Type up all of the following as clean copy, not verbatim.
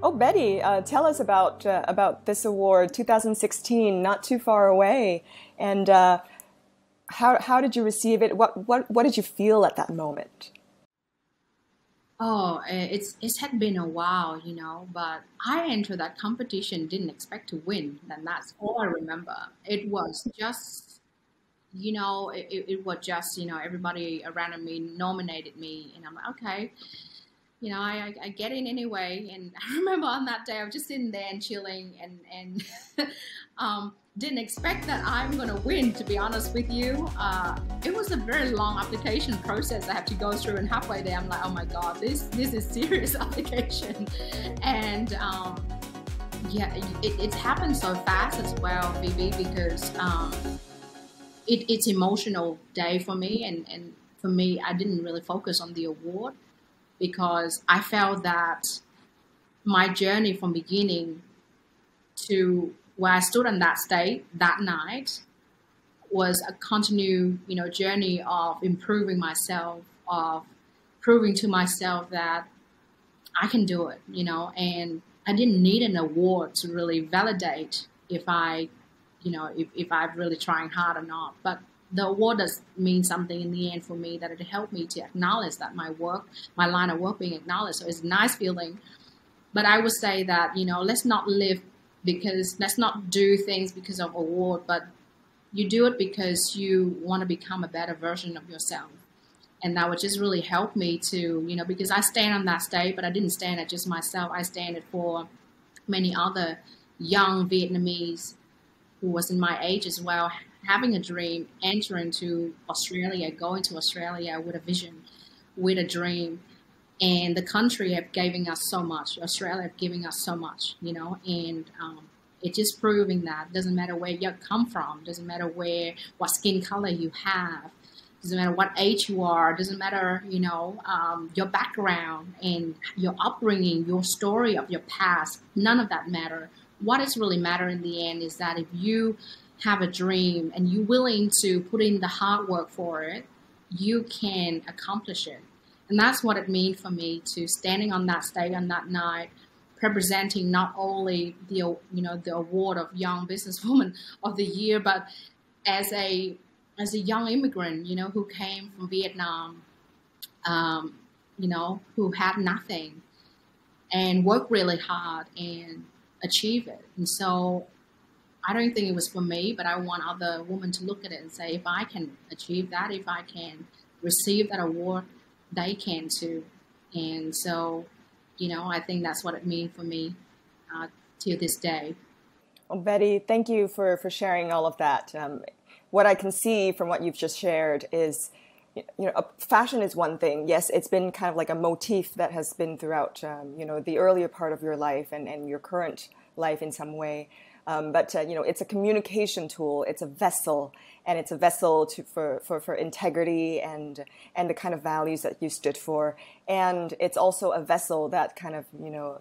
Oh, Betty, tell us about this award, 2016, not too far away, and how did you receive it? What did you feel at that moment? Oh, it's had been a while, but I entered that competition, didn't expect to win, and that's all I remember. It was just, it was just, everybody around me nominated me, and I'm like, okay, I get in anyway. And I remember on that day, I was just sitting there and chilling, and didn't expect that I'm going to win, to be honest with you. It was a very long application process I have to go through, and halfway there, I'm like, oh my God, this is serious application. And yeah, it's happened so fast as well, Phoebe, because it's emotional day for me, and for me, I didn't really focus on the award because I felt that my journey from beginning to where I stood on that stage that night was a continued, journey of improving myself, of proving to myself that I can do it, and I didn't need an award to really validate if if I'm really trying hard or not. But the award does mean something in the end for me, that it helped me to acknowledge that my work, my line of work being acknowledged. So it's a nice feeling. But I would say that, let's not do things because of award, but you do it because you want to become a better version of yourself. And that would just really help me to, because I stand on that stage, but I didn't stand it just myself. I stand it for many other young Vietnamese who was in my age as well, having a dream, entering to Australia, going to Australia with a vision, with a dream. And the country have given us so much. Australia have given us so much, and it's just proving that doesn't matter where you come from, doesn't matter what skin color you have, doesn't matter what age you are, doesn't matter, your background and your upbringing, your story of your past, none of that matter. What is really matter in the end is that if you have a dream and you're willing to put in the hard work for it, you can accomplish it. And that's what it means for me to standing on that stage on that night, representing not only the award of Young Businesswoman of the Year, but as a young immigrant, who came from Vietnam, who had nothing and worked really hard and achieve it. And so I don't think it was for me, but I want other women to look at it and say, if I can achieve that, if I can receive that award, they can too. And so, I think that's what it means for me to this day. Well, Betty, thank you for sharing all of that. What I can see from what you've just shared is, fashion is one thing. Yes, it's been kind of like a motif that has been throughout, the earlier part of your life and your current life in some way. But it's a communication tool. It's a vessel, and it's a vessel for integrity and the kind of values that you stood for. And it's also a vessel that kind of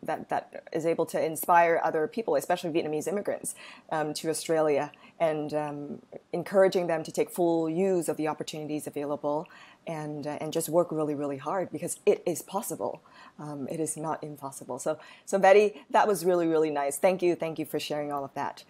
that is able to inspire other people, especially Vietnamese immigrants, to Australia, and encouraging them to take full use of the opportunities available, and just work really, really hard, because it is possible. It is not impossible. So Betty, that was really, really nice. Thank you for sharing all of that.